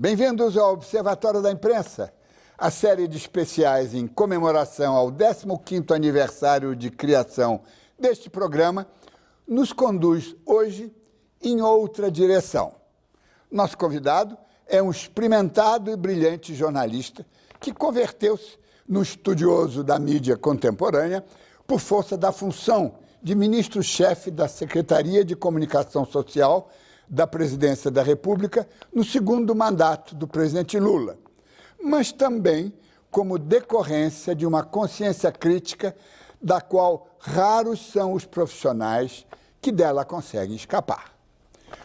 Bem-vindos ao Observatório da Imprensa, a série de especiais em comemoração ao 15º aniversário de criação deste programa, nos conduz hoje em outra direção. Nosso convidado é um experimentado e brilhante jornalista que converteu-se no estudioso da mídia contemporânea por força da função de ministro-chefe da Secretaria de Comunicação Social da Presidência da República no segundo mandato do presidente Lula, mas também como decorrência de uma consciência crítica da qual raros são os profissionais que dela conseguem escapar.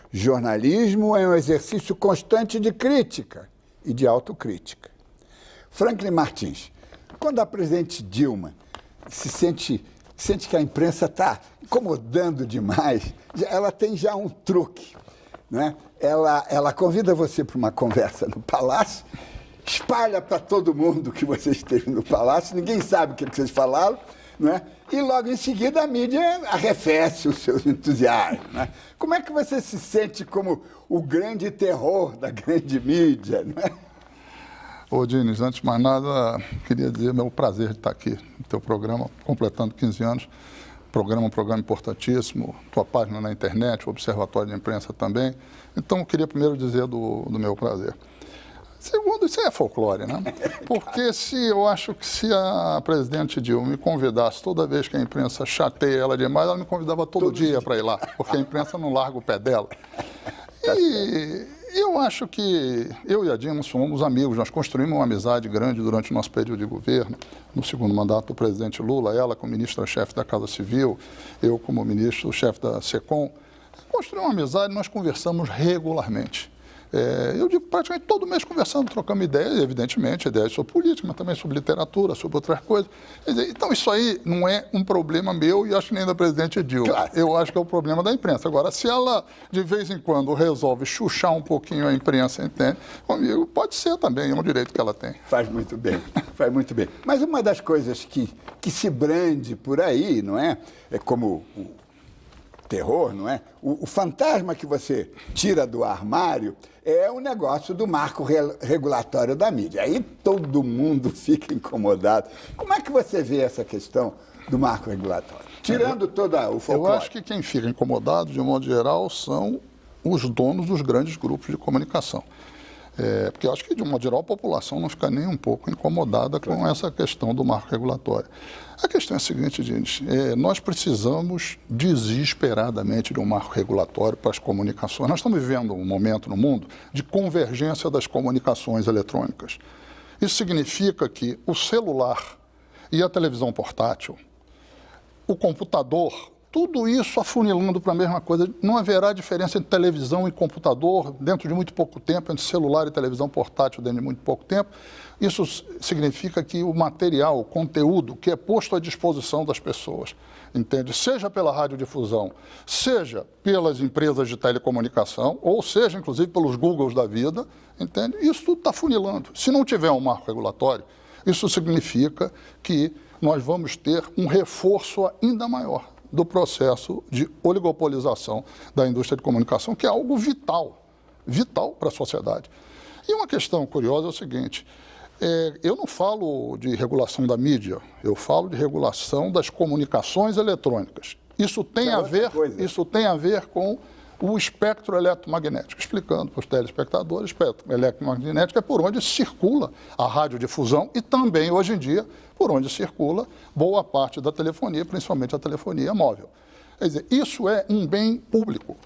Jornalismo é um exercício constante de crítica e de autocrítica. Franklin Martins, quando a presidente Dilma se sente que a imprensa está incomodando demais, ela tem já um truque, né? Ela convida você para uma conversa no Palácio, espalha para todo mundo que você esteve no Palácio, ninguém sabe o que vocês falaram, né? E logo em seguida a mídia arrefece os seus entusiasmos, né? Como é que você se sente como o grande terror da grande mídia, né? Ô, Diniz, antes de mais nada, queria dizer meu prazer de estar aqui no teu programa, completando 15 anos. Um programa importantíssimo, tua página na internet, o Observatório de Imprensa também. Então, eu queria primeiro dizer do meu prazer. Segundo, isso é folclore, né? Porque eu acho que se a presidente Dilma me convidasse toda vez que a imprensa chateia ela demais, ela me convidava todo dia para ir lá, porque a imprensa não larga o pé dela. E eu acho que eu e a Dilma somos amigos, nós construímos uma amizade grande durante o nosso período de governo, no segundo mandato do presidente Lula, ela como ministra-chefe da Casa Civil, eu como ministro-chefe da SECOM. Construímos uma amizade e nós conversamos regularmente. Eu digo praticamente todo mês conversando, trocando ideias, evidentemente, ideias sobre política, mas também sobre literatura, sobre outras coisas. Então, isso aí não é um problema meu e acho que nem da presidente Dilma. Claro. Eu acho que é o problema da imprensa. Agora, se ela, de vez em quando, resolve chuchar um pouquinho a imprensa, entende? Comigo, pode ser também, é um direito que ela tem. Faz muito bem, faz muito bem. Mas uma das coisas que se brande por aí, não é? É como o terror, não é? O fantasma que você tira do armário é o negócio do marco regulatório da mídia. Aí todo mundo fica incomodado. Como é que você vê essa questão do marco regulatório? Tirando toda o folclore. Eu acho que quem fica incomodado, de um modo geral, são os donos dos grandes grupos de comunicação. Porque eu acho que, de um modo geral, a população não fica nem um pouco incomodada com essa questão do marco regulatório. A questão é a seguinte, gente, nós precisamos desesperadamente de um marco regulatório para as comunicações. Nós estamos vivendo um momento no mundo de convergência das comunicações eletrônicas. Isso significa que o celular e a televisão portátil, o computador, tudo isso afunilando para a mesma coisa. Não haverá diferença entre televisão e computador dentro de muito pouco tempo, entre celular e televisão portátil dentro de muito pouco tempo. Isso significa que o material, o conteúdo que é posto à disposição das pessoas, entende? Seja pela radiodifusão, seja pelas empresas de telecomunicação, ou seja, inclusive, pelos Googles da vida, entende? Isso tudo está funilando. Se não tiver um marco regulatório, isso significa que nós vamos ter um reforço ainda maior do processo de oligopolização da indústria de comunicação, que é algo vital para a sociedade. E uma questão curiosa é o seguinte, eu não falo de regulação da mídia, eu falo de regulação das comunicações eletrônicas. Isso tem a ver com o espectro eletromagnético. Explicando para os telespectadores, o espectro eletromagnético é por onde circula a radiodifusão e também, hoje em dia, por onde circula boa parte da telefonia, principalmente a telefonia móvel. Quer dizer, isso é um bem público,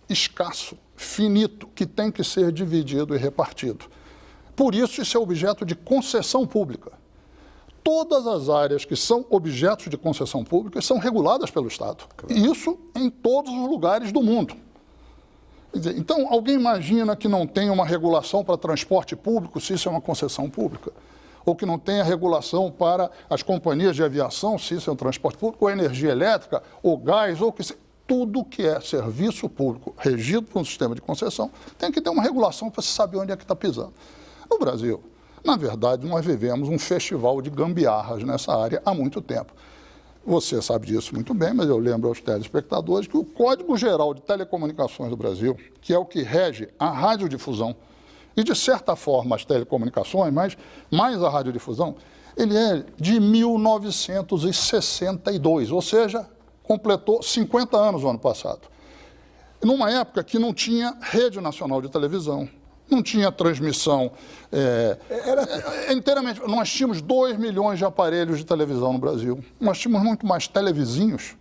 escasso, finito, que tem que ser dividido e repartido. Por isso é objeto de concessão pública. Todas as áreas que são objetos de concessão pública são reguladas pelo Estado. Claro. E isso em todos os lugares do mundo. Quer dizer, então, alguém imagina que não tem uma regulação para transporte público, se isso é uma concessão pública? Ou que não tenha regulação para as companhias de aviação, se isso é um transporte público, ou energia elétrica, ou gás, ou que tudo que é serviço público regido por um sistema de concessão tem que ter uma regulação para se saber onde é que está pisando. No Brasil, na verdade, nós vivemos um festival de gambiarras nessa área há muito tempo. Você sabe disso muito bem, mas eu lembro aos telespectadores que o Código Geral de Telecomunicações do Brasil, que é o que rege a radiodifusão, E, de certa forma, as telecomunicações, mas mais a radiodifusão, ele é de 1962, ou seja, completou 50 anos no ano passado. Numa época que não tinha rede nacional de televisão, não tinha transmissão inteiramente. Nós tínhamos 2 milhões de aparelhos de televisão no Brasil. Nós tínhamos muito mais televizinhos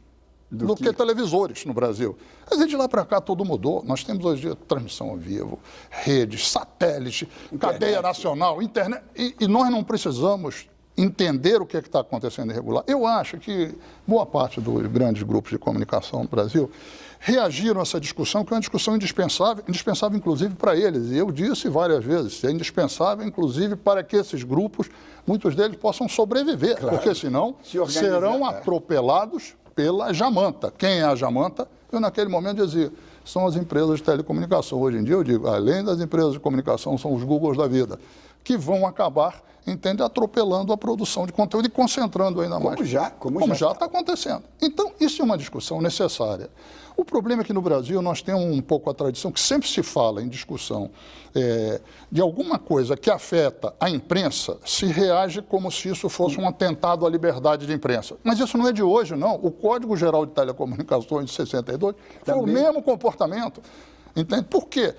do que televisores no Brasil. Mas de lá para cá tudo mudou. Nós temos hoje em dia transmissão ao vivo, redes, satélite, cadeia nacional, internet. E nós não precisamos entender o que está acontecendo irregular. Eu acho que boa parte dos grandes grupos de comunicação no Brasil reagiram a essa discussão, que é uma discussão indispensável inclusive para eles. E eu disse várias vezes, é indispensável inclusive para que esses grupos, muitos deles, possam sobreviver, claro, porque senão serão atropelados pela jamanta. Quem é a jamanta? Eu naquele momento dizia, são as empresas de telecomunicação. Hoje em dia eu digo, além das empresas de comunicação, são os Googles da vida, que vão acabar, entende, atropelando a produção de conteúdo e concentrando ainda mais. Como já está acontecendo. Então, isso é uma discussão necessária. O problema é que no Brasil nós temos um pouco a tradição que sempre se fala em discussão de alguma coisa que afeta a imprensa, se reage como se isso fosse um atentado à liberdade de imprensa. Mas isso não é de hoje, não. O Código Geral de Telecomunicações de 62 foi o mesmo comportamento. Entende? Por quê?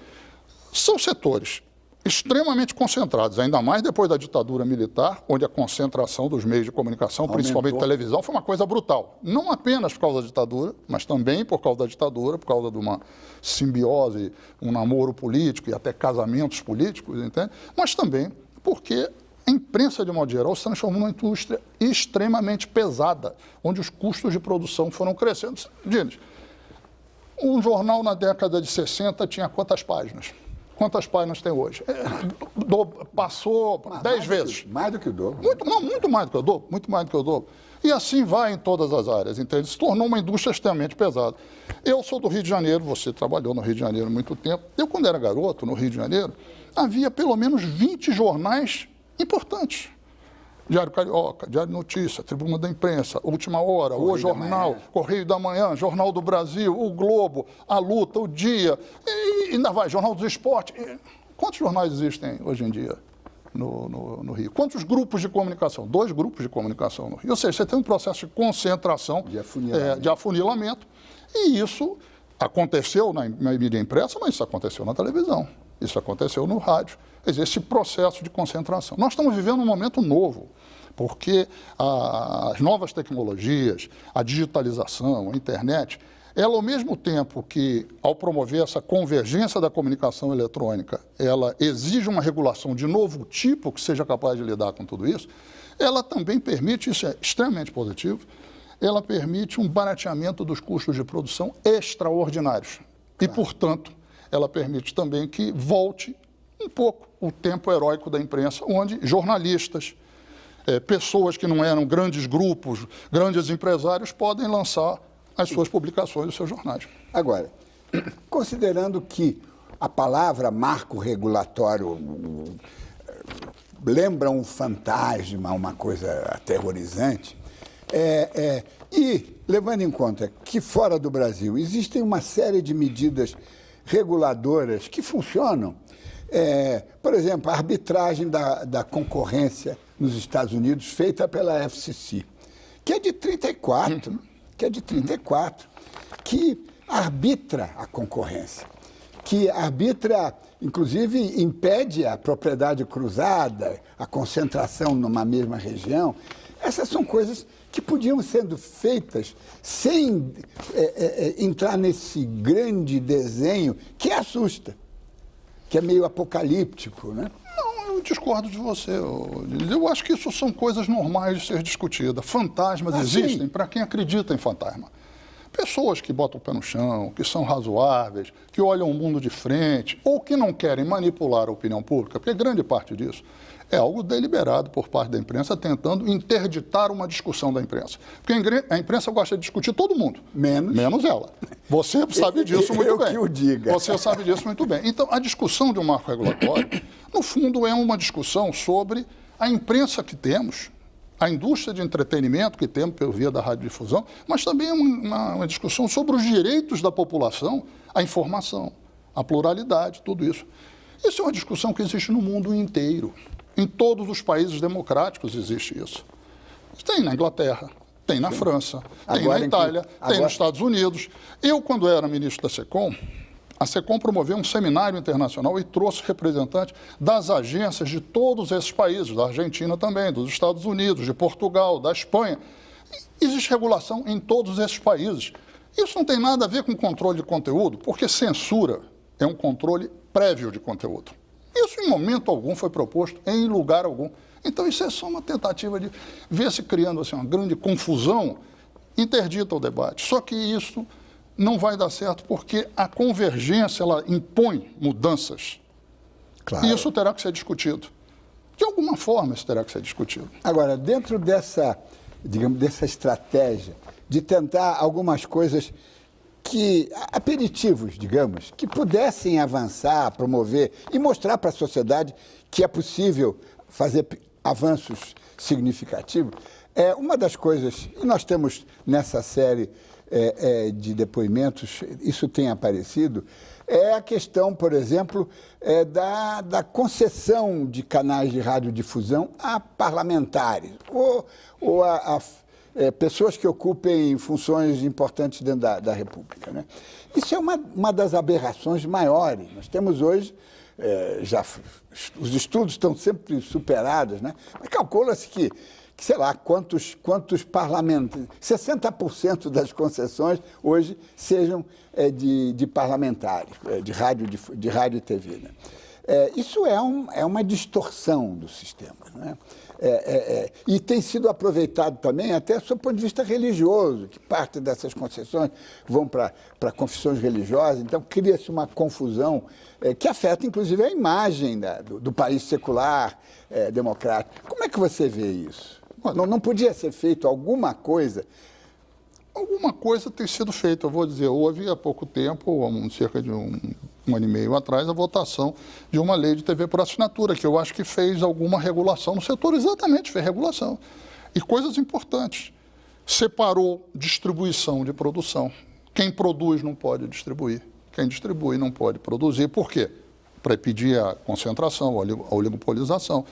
São setores extremamente concentrados, ainda mais depois da ditadura militar, onde a concentração dos meios de comunicação, principalmente televisão, foi uma coisa brutal. Não apenas por causa da ditadura, mas também por causa da ditadura, por causa de uma simbiose, um namoro político e até casamentos políticos, entende? Mas também porque a imprensa, de modo geral, se transformou numa indústria extremamente pesada, onde os custos de produção foram crescendo. Diz, um jornal na década de 60 tinha quantas páginas? Quantas páginas tem hoje? Passou 10 vezes. Mais do que o dobro. Muito mais do que o dobro. Muito mais do que o dobro. E assim vai em todas as áreas, entende? Se tornou uma indústria extremamente pesada. Eu sou do Rio de Janeiro, você trabalhou no Rio de Janeiro há muito tempo. Eu, quando era garoto, no Rio de Janeiro, havia pelo menos 20 jornais importantes. Diário Carioca, Diário Notícia, Tribuna da Imprensa, Última Hora, O Jornal, Correio da Manhã, Jornal do Brasil, O Globo, A Luta, O Dia, e ainda vai, Jornal dos Esportes. Quantos jornais existem hoje em dia no Rio? Quantos grupos de comunicação? 2 grupos de comunicação no Rio. Ou seja, você tem um processo de concentração, de afunilamento, e isso aconteceu na mídia impressa, mas isso aconteceu na televisão, isso aconteceu no rádio. Esse processo de concentração. Nós estamos vivendo um momento novo, porque as novas tecnologias, a digitalização, a internet, ela, ao mesmo tempo que, ao promover essa convergência da comunicação eletrônica, ela exige uma regulação de novo tipo que seja capaz de lidar com tudo isso, ela também permite, isso é extremamente positivo, ela permite um barateamento dos custos de produção extraordinários. E, portanto, ela permite também que volte um pouco o tempo heróico da imprensa, onde jornalistas, pessoas que não eram grandes grupos, grandes empresários, podem lançar as suas publicações, os seus jornais. Agora, considerando que a palavra marco regulatório lembra um fantasma, uma coisa aterrorizante, e levando em conta que fora do Brasil existem uma série de medidas reguladoras que funcionam, por exemplo, a arbitragem da concorrência nos Estados Unidos, feita pela FCC, que é de 34, que arbitra a concorrência, que arbitra, inclusive, impede a propriedade cruzada, a concentração numa mesma região. Essas são coisas que podiam sendo feitas sem entrar nesse grande desenho que assusta, que é meio apocalíptico, né? Não, eu discordo de você. Eu acho que isso são coisas normais de ser discutidas. Fantasmas existem para quem acredita em fantasma. Pessoas que botam o pé no chão, que são razoáveis, que olham o mundo de frente, ou que não querem manipular a opinião pública, porque grande parte disso é algo deliberado por parte da imprensa, tentando interditar uma discussão da imprensa. Porque a imprensa gosta de discutir todo mundo, menos ela. Você sabe disso muito bem. Eu que o diga. Você sabe disso muito bem. Então, a discussão de um marco regulatório, no fundo, é uma discussão sobre a imprensa que temos, a indústria de entretenimento que temos pela via da radiodifusão, mas também é uma discussão sobre os direitos da população à informação, à pluralidade, tudo isso. Isso é uma discussão que existe no mundo inteiro. Em todos os países democráticos existe isso. Tem na Inglaterra, tem na França, tem na Itália, tem nos Estados Unidos. Eu, quando era ministro da SECOM, a SECOM promoveu um seminário internacional e trouxe representantes das agências de todos esses países, da Argentina também, dos Estados Unidos, de Portugal, da Espanha. Existe regulação em todos esses países. Isso não tem nada a ver com controle de conteúdo, porque censura é um controle prévio de conteúdo. Isso, em momento algum, foi proposto, em lugar algum. Então, isso é só uma tentativa de ver se criando assim, uma grande confusão, interdita o debate. Só que isso não vai dar certo porque a convergência ela impõe mudanças. Claro. E isso terá que ser discutido. De alguma forma, isso terá que ser discutido. Agora, dentro dessa, digamos, dessa estratégia de tentar algumas coisas que, aperitivos, digamos, que pudessem avançar, promover e mostrar para a sociedade que é possível fazer avanços significativos, uma das coisas, e nós temos nessa série de depoimentos, isso tem aparecido, é a questão, por exemplo, da concessão de canais de radiodifusão a parlamentares ou a pessoas que ocupem funções importantes dentro da República, né? Isso é uma das aberrações maiores. Nós temos hoje, os estudos estão sempre superados, né? Mas calcula-se que, sei lá, quantos parlamentares, 60% das concessões hoje sejam de parlamentares, de rádio e TV, né? Isso é uma distorção do sistema, né? E tem sido aproveitado também até do ponto de vista religioso, que parte dessas concessões vão para confissões religiosas, então cria-se uma confusão que afeta, inclusive, a imagem do país secular, democrático. Como é que você vê isso? Não podia ser feito alguma coisa? Alguma coisa tem sido feita, eu vou dizer, houve há pouco tempo, cerca de um ano e meio atrás, a votação de uma lei de TV por assinatura, que eu acho que fez alguma regulação no setor, exatamente, fez regulação. E coisas importantes, separou distribuição de produção. Quem produz não pode distribuir, quem distribui não pode produzir. Por quê? Para impedir a concentração, a oligopolização.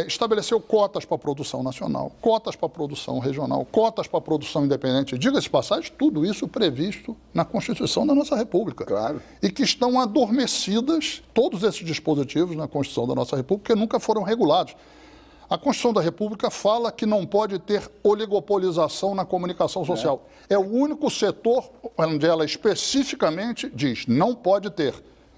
Estabeleceu cotas para a produção nacional, cotas para a produção regional, cotas para a produção independente. Diga-se de passagem, tudo isso previsto na Constituição da nossa República. Claro. E que estão adormecidas, todos esses dispositivos na Constituição da nossa República, que nunca foram regulados. A Constituição da República fala que não pode ter oligopolização na comunicação social. É o único setor onde ela especificamente diz não pode ter.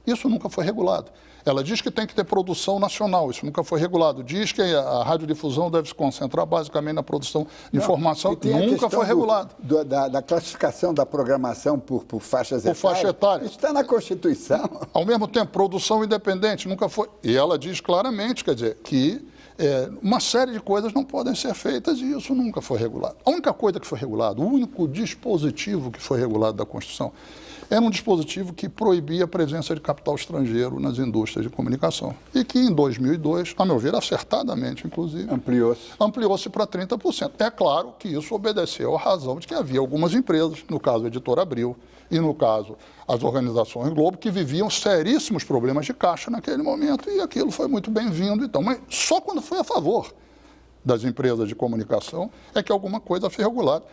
Isso nunca foi regulado. Ela diz que tem que ter produção nacional, isso nunca foi regulado. Diz que a radiodifusão deve se concentrar basicamente na produção de informação, nunca foi regulado. Da classificação da programação por faixas etárias. Por faixa etária. Isso está na Constituição. Ao mesmo tempo, produção independente, nunca foi. E ela diz claramente, quer dizer, que uma série de coisas não podem ser feitas e isso nunca foi regulado. A única coisa que foi regulada, o único dispositivo que foi regulado da Constituição, era um dispositivo que proibia a presença de capital estrangeiro nas indústrias de comunicação. E que em 2002, a meu ver, acertadamente, inclusive, ampliou-se para 30%. É claro que isso obedeceu à razão de que havia algumas empresas, no caso a Editora Abril e no caso as organizações Globo, que viviam seríssimos problemas de caixa naquele momento e aquilo foi muito bem-vindo. Então, mas só quando foi a favor das empresas de comunicação é que alguma coisa foi regulada.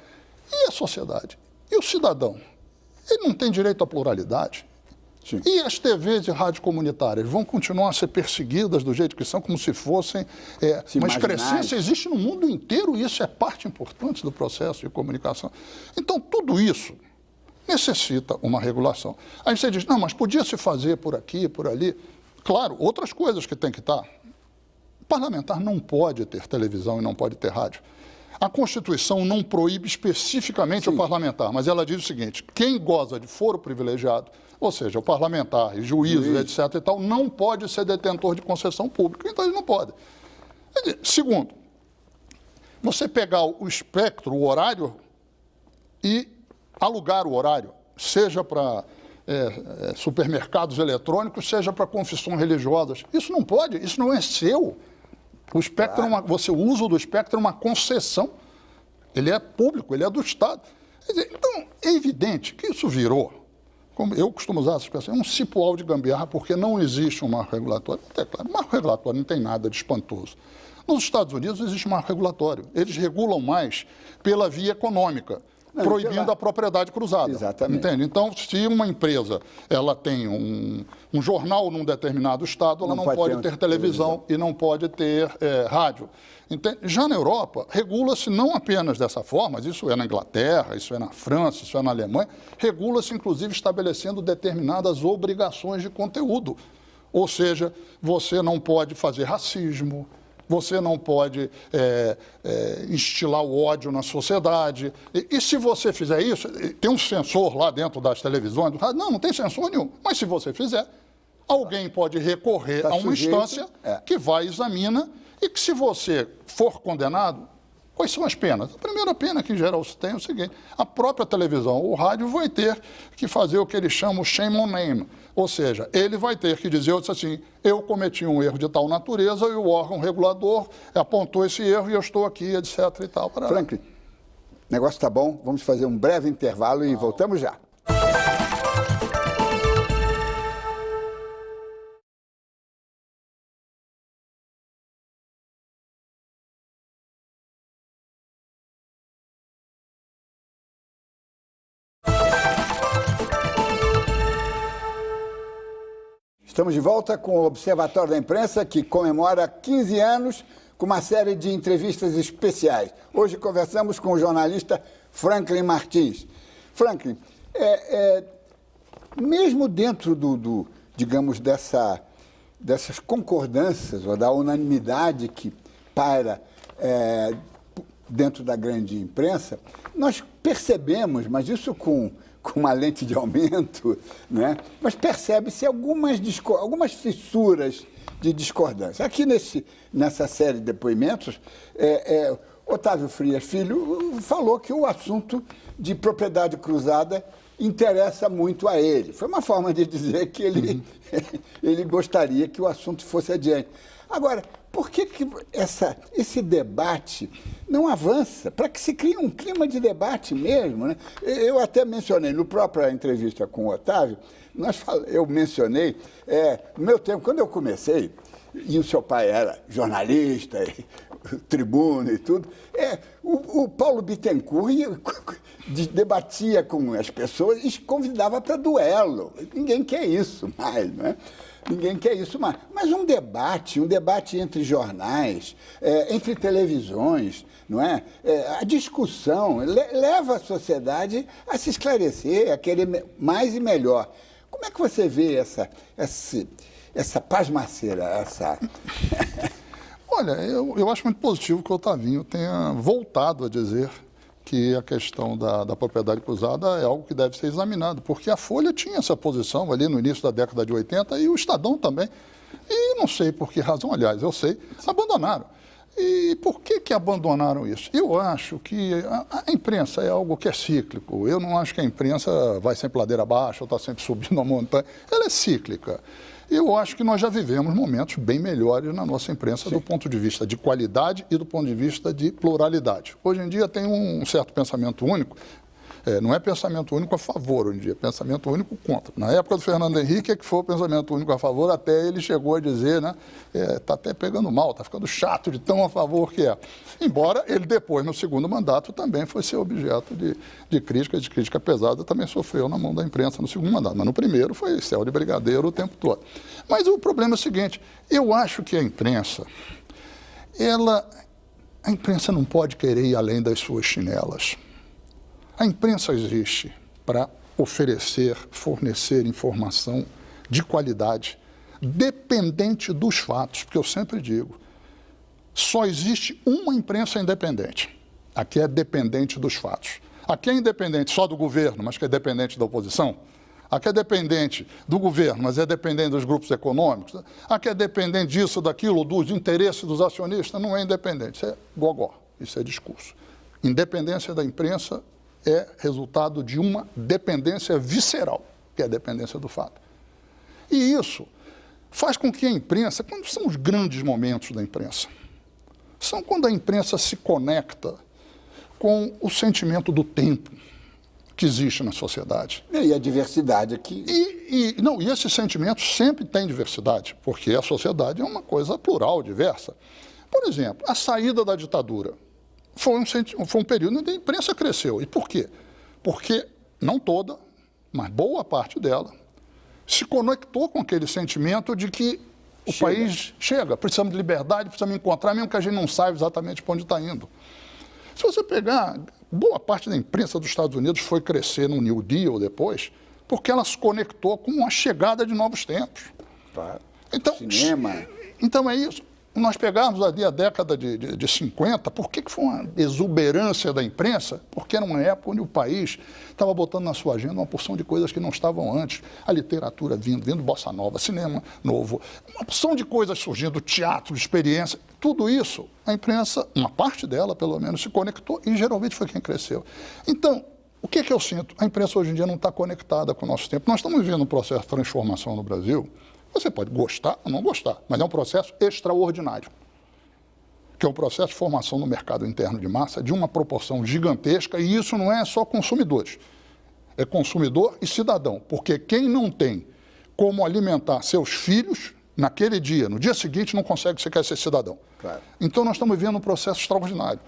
E a sociedade? E o cidadão? Ele não tem direito à pluralidade. Sim. E as TVs e rádios comunitárias vão continuar a ser perseguidas do jeito que são, como se fossem... uma excrescência existe no mundo inteiro e isso é parte importante do processo de comunicação. Então, tudo isso necessita uma regulação. Aí você diz, não, mas podia se fazer por aqui, por ali. Claro, outras coisas que tem que estar. O parlamentar não pode ter televisão e não pode ter rádio. A Constituição não proíbe especificamente o parlamentar, mas ela diz o seguinte, quem goza de foro privilegiado, ou seja, o parlamentar, juízes, etc. e tal, não pode ser detentor de concessão pública, então ele não pode. Segundo, você pegar o espectro, o horário, e alugar o horário, seja para supermercados eletrônicos, seja para confissões religiosas, isso não pode, isso não é seu. O espectro, você usa do espectro é uma concessão, ele é público, ele é do Estado. Quer dizer, então, é evidente que isso virou como eu costumo usar essa expressão, é um cipual de gambiarra, porque não existe um marco regulatório. Até claro, marco regulatório não tem nada de espantoso. Nos Estados Unidos existe um marco regulatório. Eles regulam mais pela via econômica, proibindo a propriedade cruzada. Exatamente. Entende? Então, se uma empresa ela tem um jornal num determinado estado, ela não pode ter televisão e não pode ter rádio. Entende? Já na Europa, regula-se não apenas dessa forma, mas isso é na Inglaterra, isso é na França, isso é na Alemanha, regula-se inclusive estabelecendo determinadas obrigações de conteúdo. Ou seja, você não pode fazer racismo, você não pode instilar o ódio na sociedade. E se você fizer isso, tem um sensor lá dentro das televisões, do rádio, não tem sensor nenhum. Mas se você fizer, alguém pode recorrer a uma instância que vai examina e que se você for condenado, quais são as penas? A primeira pena que em geral se tem é o seguinte, a própria televisão, o rádio vai ter que fazer o que eles chamam shame on name. Ou seja, ele vai ter que dizer assim, eu cometi um erro de tal natureza e o órgão regulador apontou esse erro e eu estou aqui, etc. e tal. Franklin, o negócio está bom, vamos fazer um breve intervalo e voltamos já. Estamos de volta com o Observatório da Imprensa, que comemora 15 anos com uma série de entrevistas especiais. Hoje conversamos com o jornalista Franklin Martins. Franklin, mesmo dentro digamos, dessas concordâncias ou da unanimidade que paira dentro da grande imprensa, nós percebemos, mas isso com uma lente de aumento, né? Mas percebe-se algumas fissuras de discordância. Aqui nessa série de depoimentos, Otávio Frias Filho falou que o assunto de propriedade cruzada interessa muito a ele. Foi uma forma de dizer que ele gostaria que o assunto fosse adiante. Agora, por que esse debate não avança? Para que se crie um clima de debate mesmo, né? Eu até mencionei, no própria entrevista com o Otávio, eu mencionei, no meu tempo, quando eu comecei, e o seu pai era jornalista, tribuno e tudo, o Paulo Bittencourt debatia com as pessoas e convidava para duelo. Ninguém quer isso mais, não é? Ninguém quer isso mais. Mas um debate entre jornais, entre televisões, não é? A discussão leva a sociedade a se esclarecer, a querer mais e melhor. Como é que você vê essa pasmaceira, Olha, eu acho muito positivo que o Otavinho tenha voltado a dizer que a questão da propriedade cruzada é algo que deve ser examinado, porque a Folha tinha essa posição ali no início da década de 80 e o Estadão também. E não sei por que razão, aliás, eu sei, abandonaram. E por que abandonaram isso? Eu acho que a imprensa é algo que é cíclico. Eu não acho que a imprensa vai sempre ladeira abaixo ou está sempre subindo a montanha. Ela é cíclica. Eu acho que nós já vivemos momentos bem melhores na nossa imprensa, do ponto de vista de qualidade e do ponto de vista de pluralidade. Hoje em dia tem um certo pensamento único, não é pensamento único a favor hoje em dia, é pensamento único contra. Na época do Fernando Henrique é que foi o pensamento único a favor, até ele chegou a dizer, né, está até pegando mal, está ficando chato de tão a favor que é. Embora ele depois, no segundo mandato, também foi ser objeto de crítica pesada, também sofreu na mão da imprensa no segundo mandato. Mas no primeiro foi céu de brigadeiro o tempo todo. Mas o problema é o seguinte, eu acho que a imprensa não pode querer ir além das suas chinelas. A imprensa existe para fornecer informação de qualidade, dependente dos fatos, porque eu sempre digo, só existe uma imprensa independente, a que é dependente dos fatos. A que é independente só do governo, mas que é dependente da oposição. A que é dependente do governo, mas é dependente dos grupos econômicos. A que é dependente disso, daquilo, dos interesses dos acionistas, não é independente. Isso é gogó, isso é discurso. Independência da imprensa é resultado de uma dependência visceral, que é a dependência do fato. E isso faz com que a imprensa, quando são os grandes momentos da imprensa, são quando a imprensa se conecta com o sentimento do tempo, que existe na sociedade. E a diversidade aqui. E esse sentimento sempre tem diversidade, porque a sociedade é uma coisa plural, diversa. Por exemplo, a saída da ditadura foi um período onde a imprensa cresceu. E por quê? Porque, não toda, mas boa parte dela, se conectou com aquele sentimento de que o país chega, precisamos de liberdade, precisamos encontrar, mesmo que a gente não saiba exatamente para onde está indo. Se você pegar, boa parte da imprensa dos Estados Unidos foi crescer no New Deal depois, porque ela se conectou com a chegada de novos tempos. Claro. Então, cinema. Então é isso. Nós pegarmos ali a década de 50, por que foi uma exuberância da imprensa? Porque era uma época onde o país estava botando na sua agenda uma porção de coisas que não estavam antes. A literatura vindo bossa nova, cinema novo, uma porção de coisas surgindo, teatro, experiência. Tudo isso, a imprensa, uma parte dela pelo menos, se conectou e geralmente foi quem cresceu. Então, o que eu sinto? A imprensa hoje em dia não está conectada com o nosso tempo. Nós estamos vivendo um processo de transformação no Brasil. Você pode gostar ou não gostar, mas é um processo extraordinário, que é um processo de formação no mercado interno de massa de uma proporção gigantesca, e isso não é só consumidores, é consumidor e cidadão, porque quem não tem como alimentar seus filhos naquele dia, no dia seguinte, não consegue sequer ser cidadão. Claro. Então nós estamos vivendo um processo extraordinário.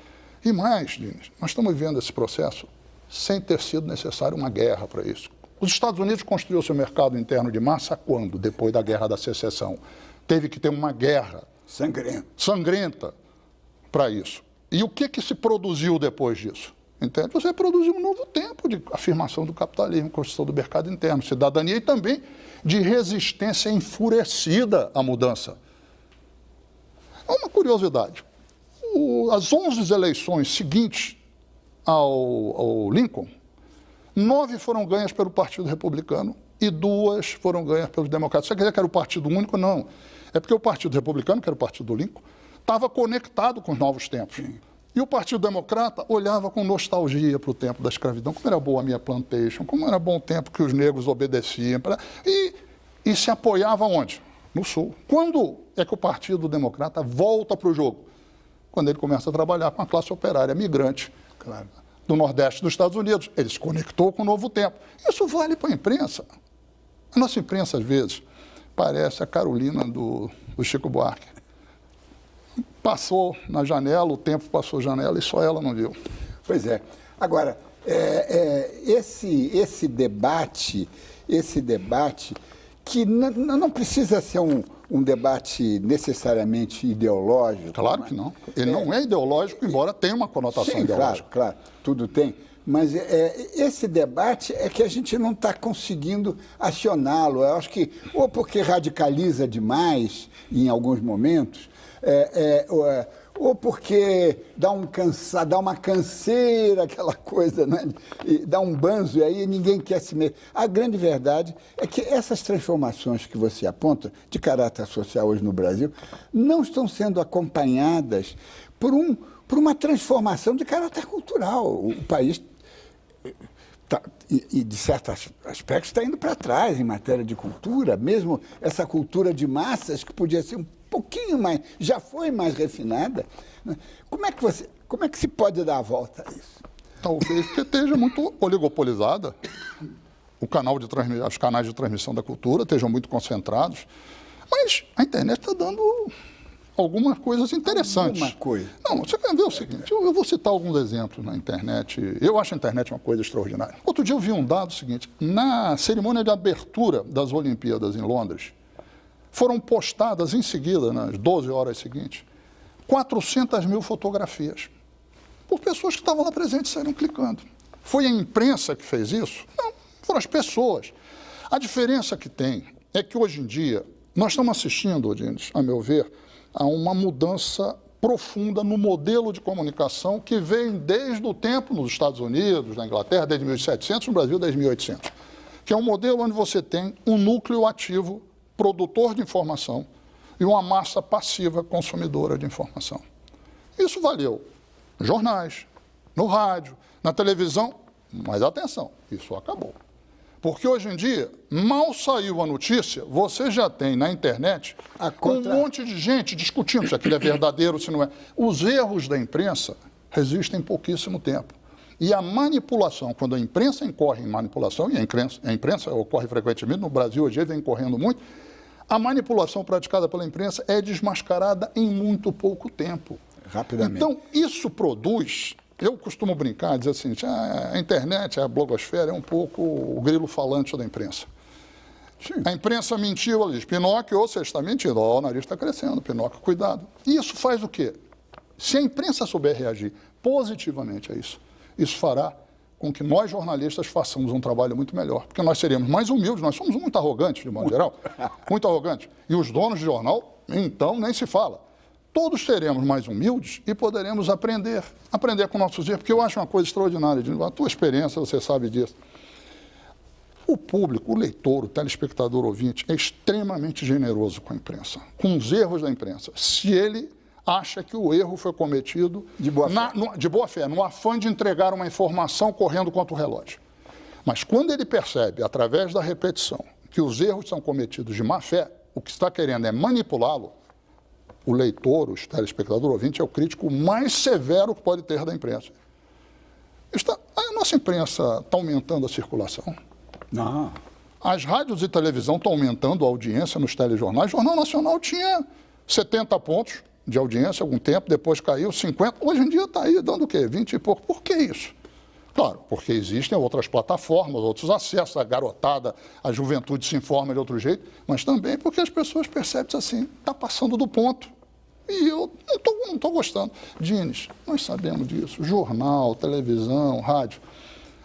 E mais, Diniz, nós estamos vivendo esse processo sem ter sido necessário uma guerra para isso. Os Estados Unidos construiu seu mercado interno de massa quando? Depois da Guerra da Secessão. Teve que ter uma guerra sangrenta para isso. E o que se produziu depois disso? Entende? Você produziu um novo tempo de afirmação do capitalismo, construção do mercado interno, cidadania e também de resistência enfurecida à mudança. Uma curiosidade. As 11 eleições seguintes ao Lincoln, 9 foram ganhas pelo Partido Republicano e 2 foram ganhas pelos democratas. Você quer dizer que era o Partido Único? Não. É porque o Partido Republicano, que era o Partido do Lincoln, estava conectado com os novos tempos. E o Partido Democrata olhava com nostalgia para o tempo da escravidão. Como era boa a minha plantation, como era bom o tempo que os negros obedeciam. E se apoiava onde? No Sul. Quando é que o Partido Democrata volta para o jogo? Quando ele começa a trabalhar com a classe operária migrante. Claro. Do Nordeste dos Estados Unidos. Ele se conectou com o novo tempo. Isso vale para a imprensa. A nossa imprensa, às vezes, parece a Carolina do Chico Buarque. Passou na janela, o tempo passou a janela e só ela não viu. Pois é. Agora, esse debate que não precisa ser um debate necessariamente ideológico. Claro que não. Ele não é ideológico, embora tenha uma conotação ideológica. Claro, tudo tem. Mas esse debate é que a gente não está conseguindo acioná-lo. Eu acho que, ou porque radicaliza demais em alguns momentos, ou porque dá uma canseira, aquela coisa, né? E dá um banzo e aí ninguém quer se meter. A grande verdade é que essas transformações que você aponta, de caráter social hoje no Brasil, não estão sendo acompanhadas por uma transformação de caráter cultural. O país, de certos aspectos, está indo para trás em matéria de cultura, mesmo essa cultura de massas que podia ser um pouquinho mais, já foi mais refinada. Como é que se pode dar a volta a isso? Talvez que esteja muito oligopolizada. Os canais de transmissão da cultura estejam muito concentrados. Mas a internet está dando algumas coisas interessantes. Alguma coisa. Não, você vai ver o seguinte, eu vou citar alguns exemplos na internet. Eu acho a internet uma coisa extraordinária. Outro dia eu vi um dado seguinte, na cerimônia de abertura das Olimpíadas em Londres, foram postadas em seguida, nas 12 horas seguintes, 400 mil fotografias, por pessoas que estavam lá presentes e saíram clicando. Foi a imprensa que fez isso? Não, foram as pessoas. A diferença que tem é que hoje em dia, nós estamos assistindo, a meu ver, a uma mudança profunda no modelo de comunicação que vem desde o tempo nos Estados Unidos, na Inglaterra, desde 1700, no Brasil, desde 1800, que é um modelo onde você tem um núcleo ativo produtor de informação e uma massa passiva consumidora de informação. Isso valeu nos jornais, no rádio, na televisão, mas atenção, isso acabou. Porque hoje em dia, mal saiu a notícia, você já tem na internet um monte de gente discutindo se aquilo é verdadeiro, se não é. Os erros da imprensa resistem pouquíssimo tempo. E a manipulação, quando a imprensa incorre em manipulação, e a imprensa ocorre frequentemente, no Brasil hoje vem incorrendo muito, a manipulação praticada pela imprensa é desmascarada em muito pouco tempo. Rapidamente. Então, isso produz... Eu costumo brincar, dizer assim, a internet, a blogosfera é um pouco o grilo falante da imprensa. Sim. A imprensa mentiu, ela diz, Pinóquio, você está mentindo, o nariz está crescendo, Pinóquio, cuidado. E isso faz o quê? Se a imprensa souber reagir positivamente a isso, isso fará com que nós, jornalistas, façamos um trabalho muito melhor. Porque nós seremos mais humildes, nós somos muito arrogantes, de modo geral, muito arrogantes. E os donos de jornal, então, nem se fala. Todos seremos mais humildes e poderemos aprender com nossos erros, porque eu acho uma coisa extraordinária, a tua experiência, você sabe disso. O público, o leitor, o telespectador, o ouvinte, é extremamente generoso com a imprensa, com os erros da imprensa. Se ele acha que o erro foi cometido de boa fé, no afã de entregar uma informação correndo contra o relógio. Mas quando ele percebe, através da repetição, que os erros são cometidos de má fé, o que está querendo é manipulá-lo, o leitor, o telespectador, o ouvinte, é o crítico mais severo que pode ter da imprensa. A nossa imprensa está aumentando a circulação. Não. As rádios e televisão estão aumentando a audiência nos telejornais. O Jornal Nacional tinha 70 pontos de audiência há algum tempo, depois caiu 50. Hoje em dia está aí dando o quê? 20 e pouco. Por que isso? Claro, porque existem outras plataformas, outros acessos, a garotada, a juventude se informa de outro jeito, mas também porque as pessoas percebem assim, está passando do ponto. E eu não estou gostando. Dines, nós sabemos disso. Jornal, televisão, rádio.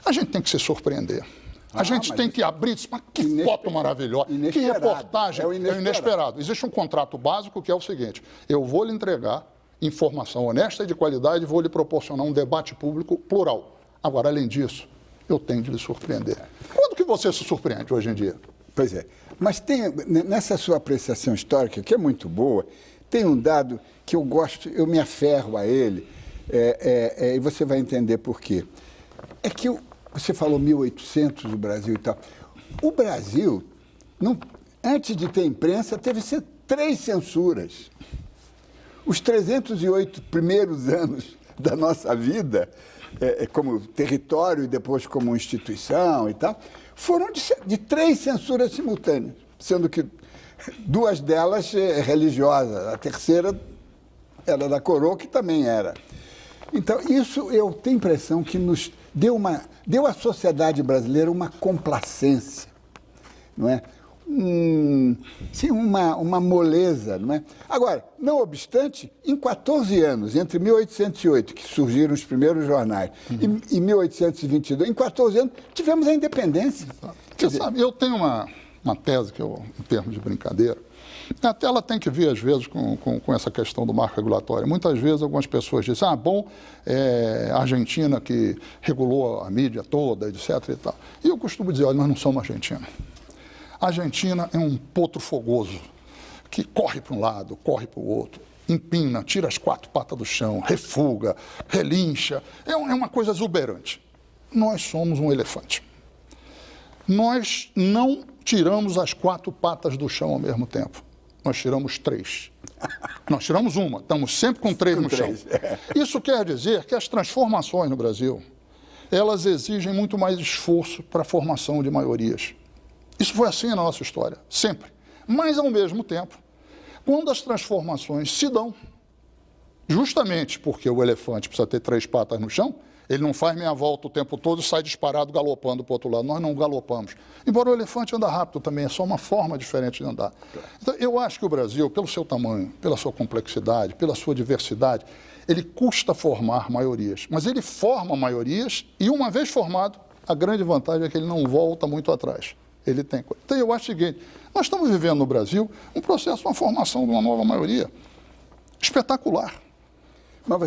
A gente tem que se surpreender. A gente tem que abrir isso. Mas que foto maravilhosa. Que reportagem. É o inesperado. Existe um contrato básico que é o seguinte: eu vou lhe entregar informação honesta e de qualidade e vou lhe proporcionar um debate público plural. Agora, além disso, eu tenho de lhe surpreender. Quando que você se surpreende hoje em dia? Pois é. Mas tem, nessa sua apreciação histórica, que é muito boa, tem um dado que eu gosto, eu me aferro a ele, e você vai entender por quê. É que você falou 1800 do Brasil e tal. O Brasil, antes de ter imprensa, teve 3 censuras. Os 308 primeiros anos da nossa vida, como território e depois como instituição e tal, foram de 3 censuras simultâneas, sendo que 2 delas religiosas, a terceira era da coroa, que também era. Então, isso eu tenho a impressão que nos deu à sociedade brasileira uma complacência, não é? Sim, uma moleza, não é? Agora, não obstante, em 14 anos, entre 1808, que surgiram os primeiros jornais, e 1822, em 14 anos, tivemos a independência. Você sabe, eu tenho uma tese que eu, em termos de brincadeira, até ela tem que ver, às vezes, com essa questão do marco regulatório. Muitas vezes, algumas pessoas dizem, a Argentina que regulou a mídia toda, etc. e tal. E eu costumo dizer, olha, nós não somos Argentina. A Argentina é um potro fogoso que corre para um lado, corre para o outro, empina, tira as 4 patas do chão, refuga, relincha. É uma coisa exuberante. Nós somos um elefante. Nós não tiramos as 4 patas do chão ao mesmo tempo. Nós tiramos 3. Nós tiramos uma, estamos sempre com 3 no chão. Isso quer dizer que as transformações no Brasil, elas exigem muito mais esforço para a formação de maiorias. Isso foi assim na nossa história, sempre. Mas, ao mesmo tempo, quando as transformações se dão, justamente porque o elefante precisa ter 3 patas no chão, ele não faz meia volta o tempo todo e sai disparado galopando para o outro lado. Nós não galopamos. Embora o elefante anda rápido também, é só uma forma diferente de andar. Então, eu acho que o Brasil, pelo seu tamanho, pela sua complexidade, pela sua diversidade, ele custa formar maiorias. Mas ele forma maiorias e, uma vez formado, a grande vantagem é que ele não volta muito atrás. Ele tem coisa. Então, eu acho o seguinte, nós estamos vivendo no Brasil um processo de uma formação de uma nova maioria espetacular.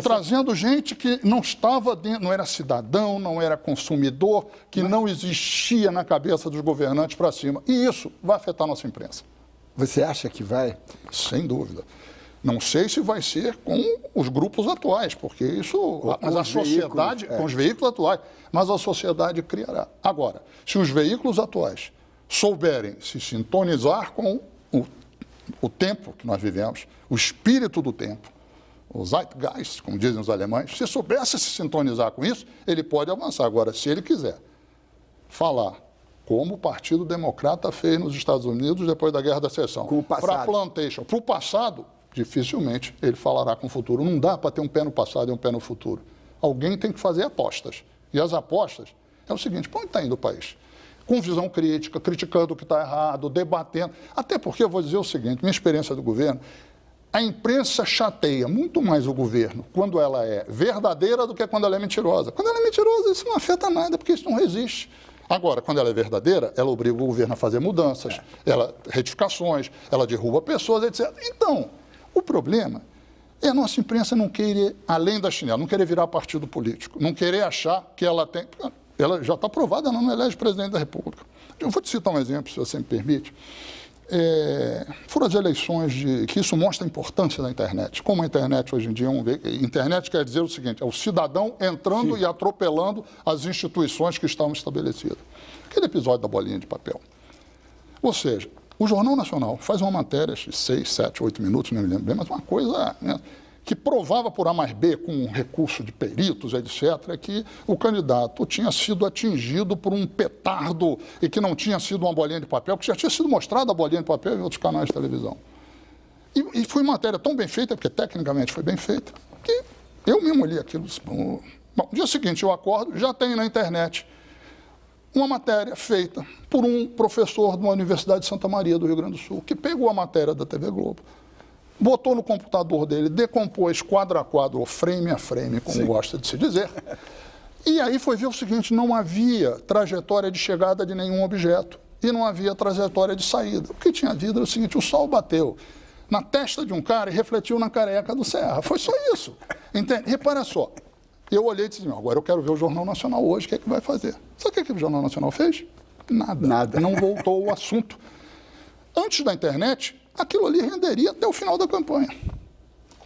Trazendo gente que não estava dentro, não era cidadão, não era consumidor, que não existia na cabeça dos governantes para cima. E isso vai afetar a nossa imprensa. Você acha que vai? Sem dúvida. Não sei se vai ser com os grupos atuais, porque isso... Mas a sociedade, com os veículos atuais, mas a sociedade criará. Agora, se os veículos atuais souberem se sintonizar com o tempo que nós vivemos, o espírito do tempo, o Zeitgeist, como dizem os alemães, se soubesse se sintonizar com isso, ele pode avançar. Agora, se ele quiser falar como o Partido Democrata fez nos Estados Unidos depois da Guerra da Secessão, para plantation, para o passado, dificilmente ele falará com o futuro. Não dá para ter um pé no passado e um pé no futuro. Alguém tem que fazer apostas. E as apostas é o seguinte, para onde está indo o país? Com visão crítica, criticando o que está errado, debatendo. Até porque eu vou dizer o seguinte, minha experiência do governo, a imprensa chateia muito mais o governo quando ela é verdadeira do que quando ela é mentirosa. Quando ela é mentirosa, isso não afeta nada, porque isso não resiste. Agora, quando ela é verdadeira, ela obriga o governo a fazer mudanças, retificações, ela derruba pessoas, etc. Então, o problema é a nossa imprensa não querer, além da chinela, não querer virar partido político, não querer achar que ela tem... Ela já está aprovada, ela não elege presidente da República. Eu vou te citar um exemplo, se você me permite. Foram as eleições que isso mostra a importância da internet. Como a internet hoje em dia, internet quer dizer o seguinte, é o cidadão entrando e atropelando as instituições que estavam estabelecidas. Aquele episódio da bolinha de papel. Ou seja, o Jornal Nacional faz uma matéria de 6, 7, 8 minutos, não me lembro bem, mas uma coisa, né, que provava por A mais B, com um recurso de peritos, etc., que o candidato tinha sido atingido por um petardo e que não tinha sido uma bolinha de papel, que já tinha sido mostrada a bolinha de papel em outros canais de televisão. E foi uma matéria tão bem feita, porque tecnicamente foi bem feita, que eu mesmo li aquilo. Bom, no dia seguinte eu acordo, já tem na internet uma matéria feita por um professor de uma Universidade de Santa Maria do Rio Grande do Sul, que pegou a matéria da TV Globo, botou no computador dele, decompôs quadro a quadro, ou frame a frame, como gosta de se dizer, e aí foi ver o seguinte, não havia trajetória de chegada de nenhum objeto e não havia trajetória de saída. O que tinha havido era o seguinte, o sol bateu na testa de um cara e refletiu na careca do Serra. Foi só isso. Entende? Repara só, eu olhei e disse, agora eu quero ver o Jornal Nacional hoje, o que é que vai fazer? Sabe o que o Jornal Nacional fez? Nada. Não voltou ao assunto. Antes da internet, aquilo ali renderia até o final da campanha.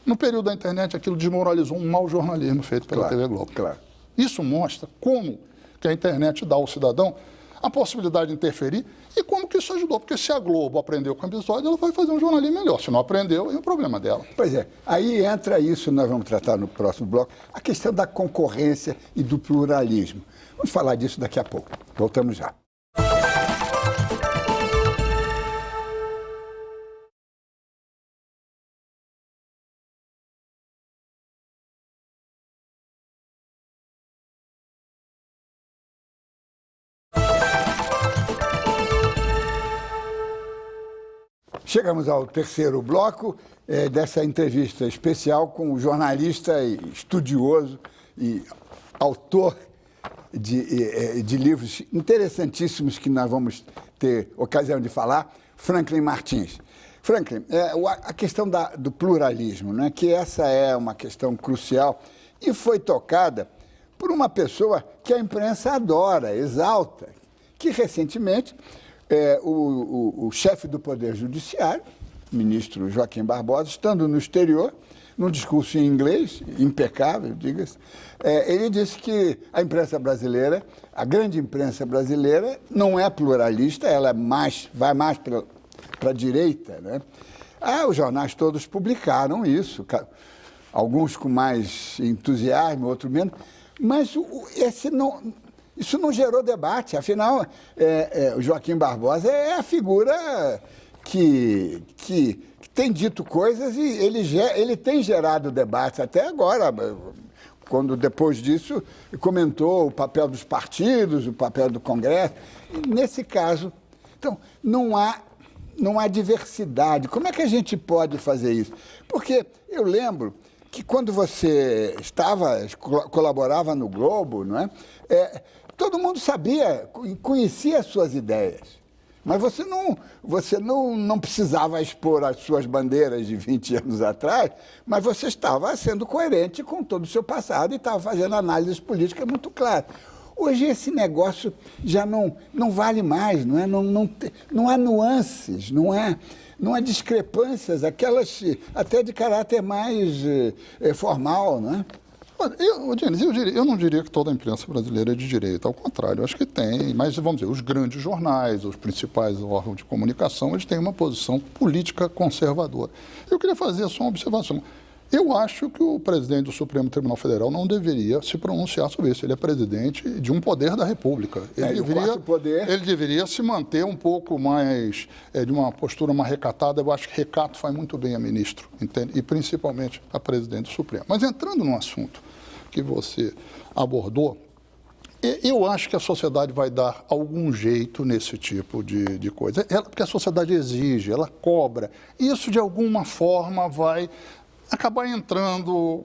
No período da internet, aquilo desmoralizou um mau jornalismo feito pela TV Globo. Claro. Isso mostra como que a internet dá ao cidadão a possibilidade de interferir e como que isso ajudou. Porque se a Globo aprendeu com o episódio, ela vai fazer um jornalismo melhor. Se não aprendeu, é o problema dela. Pois é. Aí entra isso, nós vamos tratar no próximo bloco, a questão da concorrência e do pluralismo. Vamos falar disso daqui a pouco. Voltamos já. Chegamos ao terceiro bloco dessa entrevista especial com o jornalista e estudioso e autor de livros interessantíssimos que nós vamos ter ocasião de falar, Franklin Martins. Franklin, a questão do pluralismo, né, que essa é uma questão crucial e foi tocada por uma pessoa que a imprensa adora, exalta, que recentemente... o chefe do Poder Judiciário, ministro Joaquim Barbosa, estando no exterior, num discurso em inglês, impecável, diga-se, ele disse que a imprensa brasileira, a grande imprensa brasileira, não é pluralista, ela vai mais para a direita, né? Os jornais todos publicaram isso, alguns com mais entusiasmo, outros menos, mas isso não gerou debate, afinal, o Joaquim Barbosa é a figura que tem dito coisas e ele tem gerado debate até agora, quando depois disso comentou o papel dos partidos, o papel do Congresso. E nesse caso, então, não há diversidade. Como é que a gente pode fazer isso? Porque eu lembro que quando você colaborava no Globo, não é? Todo mundo sabia, conhecia as suas ideias, mas você não precisava expor as suas bandeiras de 20 anos atrás, mas você estava sendo coerente com todo o seu passado e estava fazendo análises políticas muito claras. Hoje esse negócio já não vale mais, não é? Não há nuances, não há discrepâncias, aquelas até de caráter mais formal, não é? Eu não diria que toda a imprensa brasileira é de direita, ao contrário, eu acho que tem, mas vamos dizer, os grandes jornais, os principais órgãos de comunicação, eles têm uma posição política conservadora. Eu queria fazer só uma observação. Eu acho que o presidente do Supremo Tribunal Federal não deveria se pronunciar sobre isso. Ele é presidente de um poder da República. Ele deveria se manter um pouco mais, de uma postura mais recatada. Eu acho que recato faz muito bem a ministro, entende? E principalmente a presidente do Supremo. Mas entrando no assunto que você abordou, eu acho que a sociedade vai dar algum jeito nesse tipo de coisa. Porque a sociedade exige, ela cobra. Isso, de alguma forma, vai acabar entrando...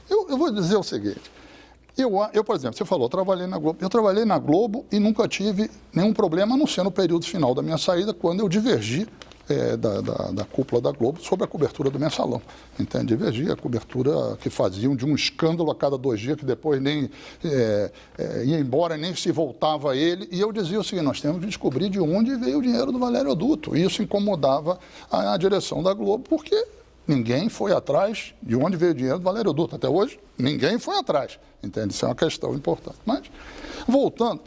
Eu vou dizer o seguinte. Eu, por exemplo, você falou, eu trabalhei na Globo. Eu trabalhei na Globo e nunca tive nenhum problema, a não ser no período final da minha saída, quando eu divergi da cúpula da Globo sobre a cobertura do Mensalão. Entende? Divergi a cobertura que faziam de um escândalo a cada 2 dias, que depois nem ia embora, nem se voltava a ele. E eu dizia o seguinte, nós temos que descobrir de onde veio o dinheiro do Valério Adulto. E isso incomodava a direção da Globo, porque ninguém foi atrás de onde veio o dinheiro do Valério Adulto. Até hoje, ninguém foi atrás. Entende? Isso é uma questão importante. Mas, voltando...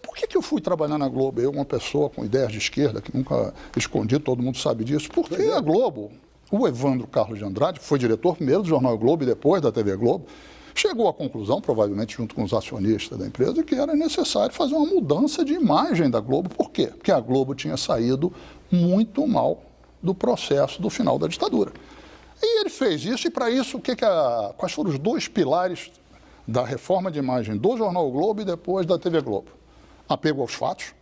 Por que eu fui trabalhar na Globo? Eu, uma pessoa com ideias de esquerda, que nunca escondi, todo mundo sabe disso. Porque a Globo, o Evandro Carlos de Andrade, que foi diretor primeiro do Jornal Globo e depois da TV Globo, chegou à conclusão, provavelmente junto com os acionistas da empresa, que era necessário fazer uma mudança de imagem da Globo. Por quê? Porque a Globo tinha saído muito mal do processo do final da ditadura. E ele fez isso, e para isso, quais foram os 2 pilares da reforma de imagem do Jornal Globo e depois da TV Globo? Apego aos fatos,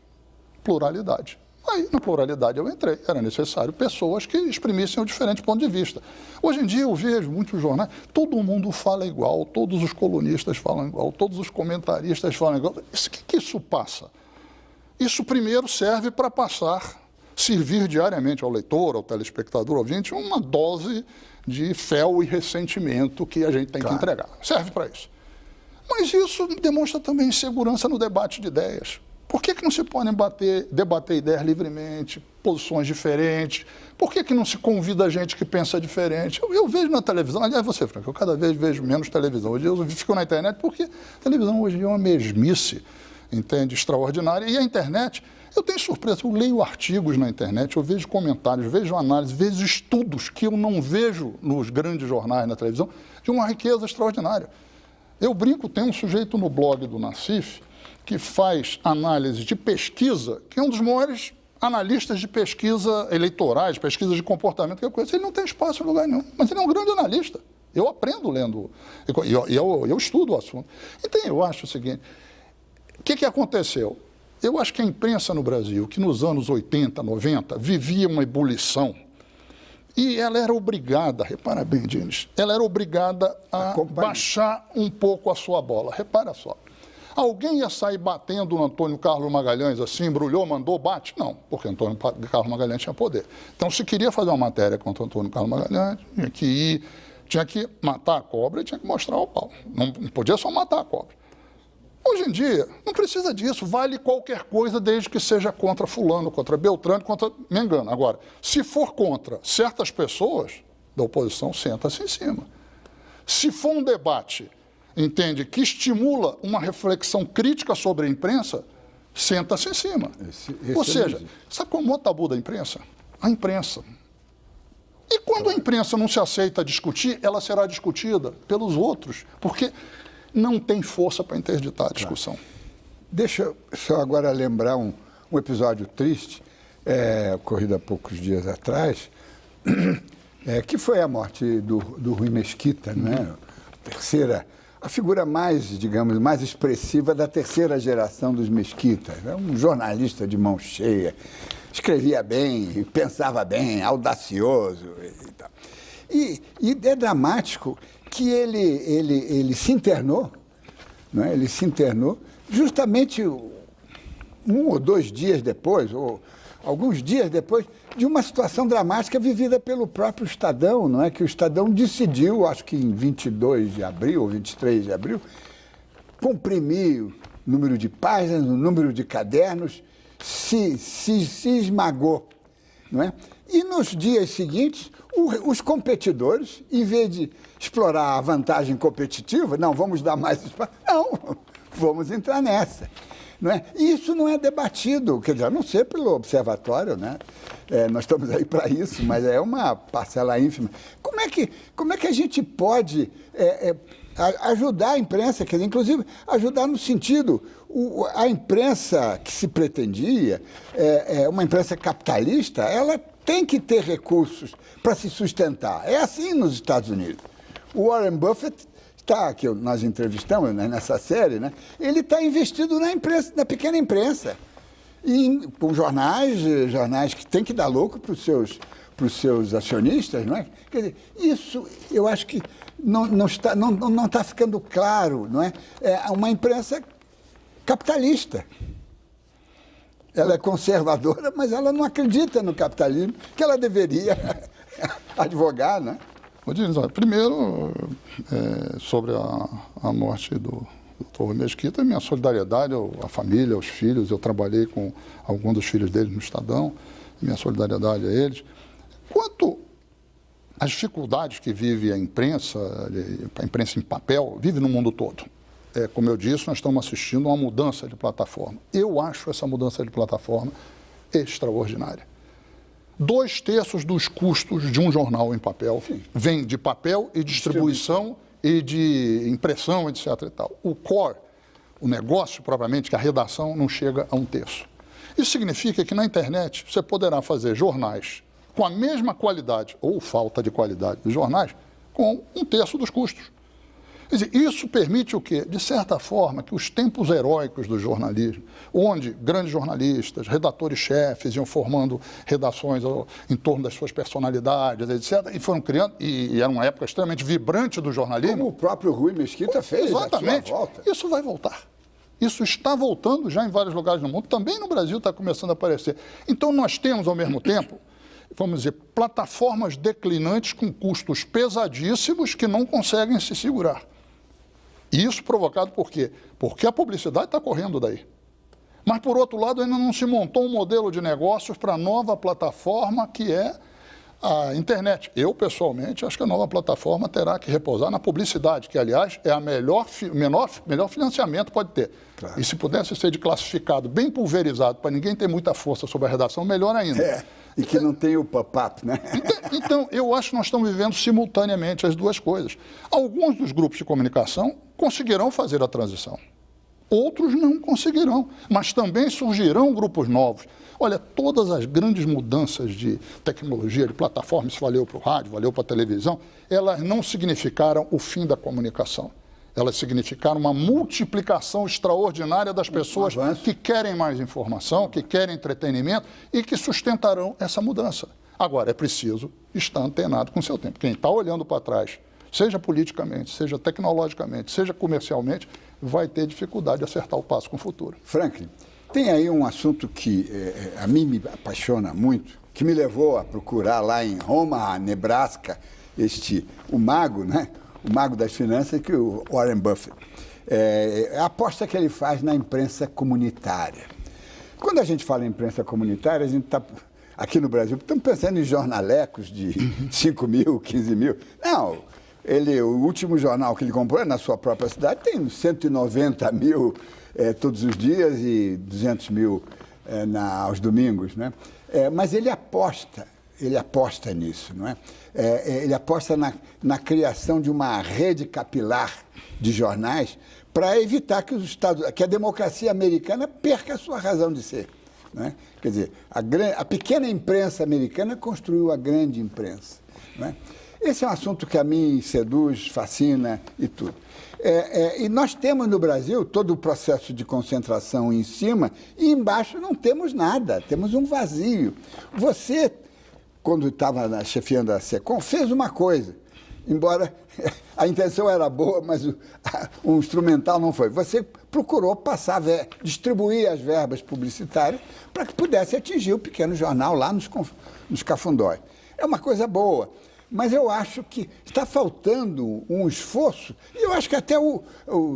pluralidade. Aí, na pluralidade, eu entrei. Era necessário pessoas que exprimissem um diferente ponto de vista. Hoje em dia, eu vejo muitos jornais, todo mundo fala igual, todos os colunistas falam igual, todos os comentaristas falam igual. O que isso passa? Isso, primeiro, serve para servir diariamente ao leitor, ao telespectador, ao ouvinte, uma dose de fel e ressentimento que a gente tem que entregar. Serve para isso. Mas isso demonstra também insegurança no debate de ideias. Por que não se podem debater ideias livremente, posições diferentes? Por que não se convida gente que pensa diferente? Eu vejo na televisão, aliás, você, Franco, eu cada vez vejo menos televisão. Hoje eu fico na internet porque a televisão hoje é uma mesmice, entende, extraordinária. E a internet, eu tenho surpresa, eu leio artigos na internet, eu vejo comentários, vejo análise, vejo estudos que eu não vejo nos grandes jornais na televisão, de uma riqueza extraordinária. Eu brinco, tem um sujeito no blog do Nassif que faz análise de pesquisa, que é um dos maiores analistas de pesquisa eleitorais, pesquisa de comportamento que eu conheço. Ele não tem espaço em lugar nenhum, mas ele é um grande analista. Eu aprendo lendo, eu estudo o assunto. Então, eu acho o seguinte, o que aconteceu? Eu acho que a imprensa no Brasil, que nos anos 80, 90, vivia uma ebulição, e ela era obrigada, repara bem, Dines, ela era obrigada a baixar um pouco a sua bola. Repara só. Alguém ia sair batendo no Antônio Carlos Magalhães assim, embrulhou, mandou, bate? Não, porque Antônio Carlos Magalhães tinha poder. Então, se queria fazer uma matéria contra Antônio Carlos Magalhães, tinha que matar a cobra e tinha que mostrar o pau. Não podia só matar a cobra. Hoje em dia, não precisa disso, vale qualquer coisa desde que seja contra fulano, contra Beltrano, contra Mengano. Agora, se for contra certas pessoas da oposição, senta-se em cima. Se for um debate, entende, que estimula uma reflexão crítica sobre a imprensa, senta-se em cima. Ou seja, sabe qual é o maior tabu da imprensa? A imprensa. E quando a imprensa não se aceita discutir, ela será discutida pelos outros, porque não tem força para interditar a discussão. Deixa eu só agora lembrar um episódio triste, ocorrido há poucos dias atrás, que foi a morte do Rui Mesquita, né? A figura mais, digamos, mais expressiva da terceira geração dos Mesquitas. Um jornalista de mão cheia, escrevia bem, pensava bem, audacioso e tal. E é dramático que ele se internou, não é? Ele se internou justamente 1 ou 2 dias depois, ou alguns dias depois, de uma situação dramática vivida pelo próprio Estadão, não é? Que o Estadão decidiu, acho que em 22 de abril ou 23 de abril, comprimir o número de páginas, o número de cadernos, se esmagou, não é? E nos dias seguintes, os competidores, em vez de explorar a vantagem competitiva, não, vamos dar mais espaço, não, vamos entrar nessa. Não é? E isso não é debatido, quer dizer, a não ser pelo observatório, né? Nós estamos aí para isso, mas é uma parcela ínfima. Como é que a gente pode ajudar a imprensa, quer dizer, inclusive ajudar no sentido, a imprensa que se pretendia, uma imprensa capitalista, ela tem que ter recursos para se sustentar. É assim nos Estados Unidos. O Warren Buffett, que nós entrevistamos, né, nessa série, né, ele está investido na imprensa, na pequena imprensa, com jornais que têm que dar lucro para os seus acionistas, não é? Quer dizer, isso eu acho que não está ficando claro, não é? É uma imprensa capitalista. Ela é conservadora, mas ela não acredita no capitalismo, que ela deveria advogar, né? Odines, primeiro, sobre a morte do Dr. Mesquita, minha solidariedade à família, aos filhos. Eu trabalhei com alguns dos filhos dele no Estadão, minha solidariedade a eles. Quanto às dificuldades que vive a imprensa em papel, vive no mundo todo. Como eu disse, nós estamos assistindo a uma mudança de plataforma. Eu acho essa mudança de plataforma extraordinária. 2/3 dos custos de um jornal em papel vem de papel e distribuição e de impressão, etc. E tal. O core, o negócio propriamente, que a redação não chega a 1/3. Isso significa que na internet você poderá fazer jornais com a mesma qualidade ou falta de qualidade dos jornais com 1/3 dos custos. Quer dizer, isso permite o quê? De certa forma, que os tempos heróicos do jornalismo, onde grandes jornalistas, redatores-chefes iam formando redações em torno das suas personalidades, etc., e foram criando, e era uma época extremamente vibrante do jornalismo. Como o próprio Rui Mesquita fez. Exatamente. A sua volta. Isso vai voltar. Isso está voltando já em vários lugares do mundo, também no Brasil está começando a aparecer. Então, nós temos, ao mesmo tempo, vamos dizer, plataformas declinantes com custos pesadíssimos que não conseguem se segurar. Isso provocado por quê? Porque a publicidade está correndo daí. Mas, por outro lado, ainda não se montou um modelo de negócios para a nova plataforma que é a internet. Eu, pessoalmente, acho que a nova plataforma terá que repousar na publicidade, que, aliás, é a melhor financiamento que pode ter. Claro. E se pudesse ser de classificado bem pulverizado, para ninguém ter muita força sobre a redação, melhor ainda. E que não tem o pop-up, né? Então, eu acho que nós estamos vivendo simultaneamente as duas coisas. Alguns dos grupos de comunicação conseguirão fazer a transição. Outros não conseguirão, mas também surgirão grupos novos. Olha, todas as grandes mudanças de tecnologia, de plataforma, isso valeu para o rádio, valeu para a televisão, elas não significaram o fim da comunicação. Elas significaram uma multiplicação extraordinária das pessoas que querem mais informação, que querem entretenimento e que sustentarão essa mudança. Agora, é preciso estar antenado com o seu tempo. Quem está olhando para trás, seja politicamente, seja tecnologicamente, seja comercialmente, vai ter dificuldade de acertar o passo com o futuro. Franklin, tem aí um assunto que a mim me apaixona muito, que me levou a procurar lá em Omaha, Nebraska, o mago, né? O mago das finanças, que o Warren Buffett. A aposta que ele faz na imprensa comunitária. Quando a gente fala em imprensa comunitária, a gente está, aqui no Brasil, estamos pensando em jornalecos de 5 mil, 15 mil. Não, o último jornal que ele comprou na sua própria cidade tem 190 mil todos os dias e 200 mil aos domingos, né? Mas ele aposta nisso, não é? Ele aposta na criação de uma rede capilar de jornais para evitar que a democracia americana perca a sua razão de ser. Não é? Quer dizer, a pequena imprensa americana construiu a grande imprensa. Não é? Esse é um assunto que a mim seduz, fascina e tudo. E nós temos no Brasil todo o processo de concentração em cima e embaixo não temos nada, temos um vazio. Você, quando estava chefiando a SECOM, fez uma coisa, embora a intenção era boa, mas o instrumental não foi. Você procurou distribuir as verbas publicitárias para que pudesse atingir o pequeno jornal lá nos cafundóis. É uma coisa boa, mas eu acho que está faltando um esforço, e eu acho que até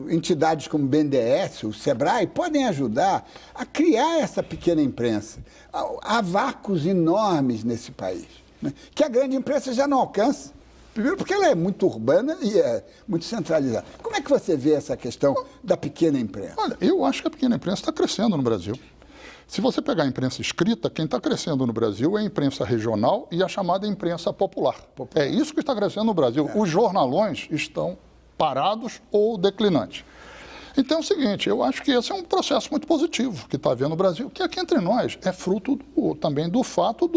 entidades como o BNDES, o SEBRAE, podem ajudar a criar essa pequena imprensa. Há vácuos enormes nesse país, né, que a grande imprensa já não alcança. Primeiro porque ela é muito urbana e é muito centralizada. Como é que você vê essa questão da pequena imprensa? Olha, eu acho que a pequena imprensa está crescendo no Brasil. Se você pegar a imprensa escrita, quem está crescendo no Brasil é a imprensa regional e a chamada imprensa popular. É isso que está crescendo no Brasil. Os jornalões estão parados ou declinantes. Então é o seguinte, eu acho que esse é um processo muito positivo que está havendo no Brasil, que aqui entre nós é fruto também do fato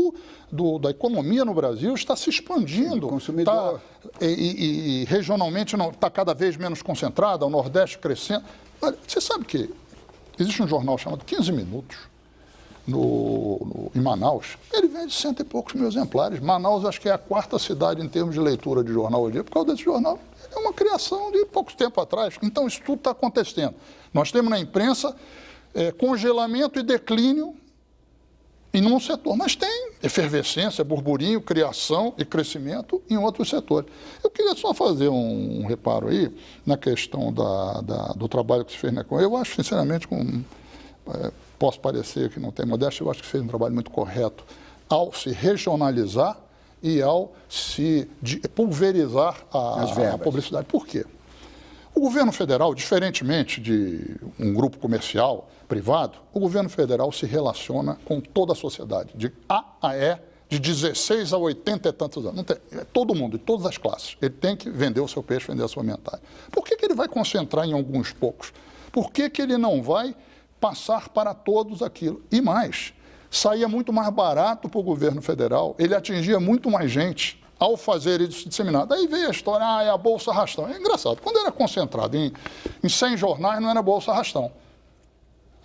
da economia no Brasil está se expandindo. Sim, o consumidor. E regionalmente está cada vez menos concentrada, o Nordeste crescendo. Olha, você sabe que existe um jornal chamado 15 Minutos, em Manaus, ele vende 100 e poucos mil exemplares. Manaus acho que é a 4ª cidade em termos de leitura de jornal hoje, por causa desse jornal. É uma criação de pouco tempo atrás. Então, isso tudo está acontecendo. Nós temos na imprensa congelamento e declínio em um setor, mas tem efervescência, burburinho, criação e crescimento em outros setores. Eu queria só fazer um reparo aí na questão do trabalho que se fez na Econ. Eu acho, sinceramente, posso parecer que não tem modéstia, eu acho que fez um trabalho muito correto ao se regionalizar e ao se pulverizar a publicidade. Por quê? O governo federal, diferentemente de um grupo comercial privado, o governo federal se relaciona com toda a sociedade, de A a E, de 16 a 80 e tantos anos. Não tem, todo mundo, de todas as classes. Ele tem que vender o seu peixe, vender a sua metade. Por que ele vai concentrar em alguns poucos? Por que ele não vai passar para todos aquilo? E mais, saía muito mais barato para o governo federal, ele atingia muito mais gente ao fazer isso disseminado. Aí veio a história, é a Bolsa Arrastão. É engraçado, quando era concentrado em 100 jornais, não era Bolsa Arrastão.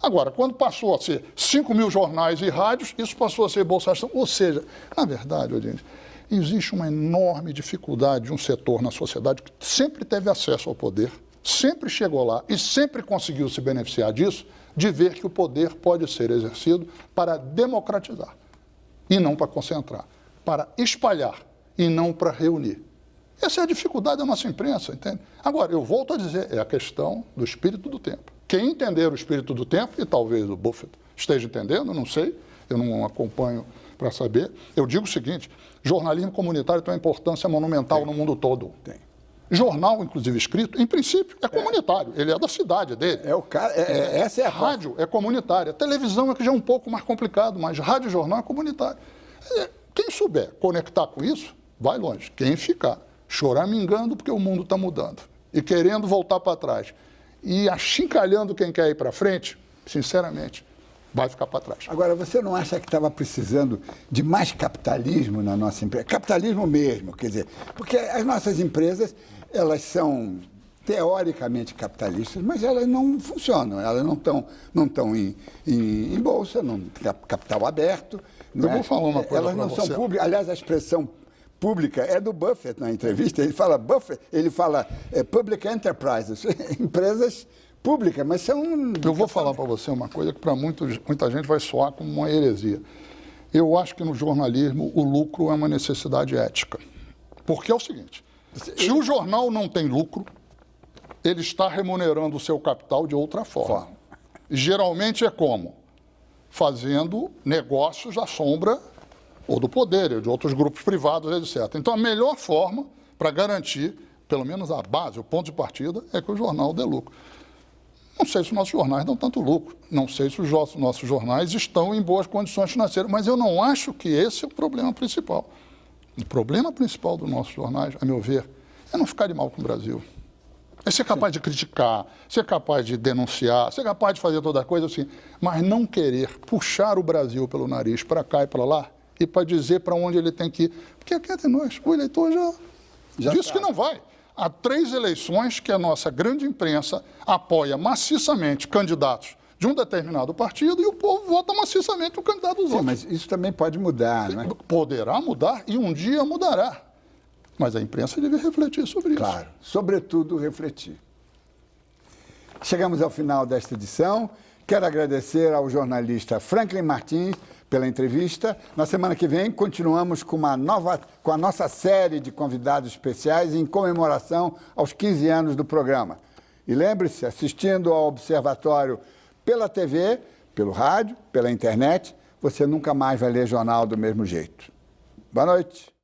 Agora, quando passou a ser 5 mil jornais e rádios, isso passou a ser Bolsa Arrastão. Ou seja, na verdade, gente, existe uma enorme dificuldade de um setor na sociedade que sempre teve acesso ao poder, sempre chegou lá e sempre conseguiu se beneficiar disso, de ver que o poder pode ser exercido para democratizar e não para concentrar, para espalhar e não para reunir. Essa é a dificuldade da nossa imprensa, entende? Agora, eu volto a dizer, é a questão do espírito do tempo. Quem entender o espírito do tempo, e talvez o Buffett esteja entendendo, não sei, eu não acompanho para saber, eu digo o seguinte, jornalismo comunitário tem uma importância monumental no mundo todo. Tem. Jornal, inclusive escrito, em princípio, é comunitário. Ele é da cidade dele. Essa é a rádio é comunitária. Televisão é que já é um pouco mais complicado, mas rádio e jornal é comunitário. Quem souber conectar com isso, vai longe. Quem ficar choramingando porque o mundo está mudando e querendo voltar para trás e achincalhando quem quer ir para frente, sinceramente, vai ficar para trás. Agora, você não acha que estava precisando de mais capitalismo na nossa empresa? Capitalismo mesmo, quer dizer, porque as nossas empresas, elas são teoricamente capitalistas, mas elas não funcionam, elas não estão em bolsa, não tem capital aberto. Eu vou falar uma coisa elas não são públicas. Aliás, a expressão pública é do Buffett na entrevista, ele fala public enterprises, empresas públicas, mas são... Eu vou falar para você uma coisa que para muita gente vai soar como uma heresia. Eu acho que no jornalismo o lucro é uma necessidade ética. Porque é o seguinte, se o jornal não tem lucro, ele está remunerando o seu capital de outra forma. Geralmente é como? Fazendo negócios à sombra ou do poder, ou de outros grupos privados, etc. Então, a melhor forma para garantir, pelo menos a base, o ponto de partida, é que o jornal dê lucro. Não sei se os nossos jornais dão tanto lucro, não sei se os nossos jornais estão em boas condições financeiras, mas eu não acho que esse é o problema principal. O problema principal dos nossos jornais, a meu ver, é não ficar de mal com o Brasil. É ser capaz de criticar, ser capaz de denunciar, ser capaz de fazer toda a coisa assim, mas não querer puxar o Brasil pelo nariz para cá e para lá e para dizer para onde ele tem que ir. Porque aqui entre nós, o eleitor já disse que não vai. Há 3 eleições que a nossa grande imprensa apoia maciçamente candidatos de um determinado partido e o povo vota maciçamente no candidato dos outros. Mas isso também pode mudar, não é? Poderá mudar e um dia mudará. Mas a imprensa deve refletir sobre isso. Claro, sobretudo refletir. Chegamos ao final desta edição. Quero agradecer ao jornalista Franklin Martins pela entrevista. Na semana que vem, continuamos com a nossa série de convidados especiais em comemoração aos 15 anos do programa. E lembre-se, assistindo ao Observatório pela TV, pelo rádio, pela internet, você nunca mais vai ler jornal do mesmo jeito. Boa noite.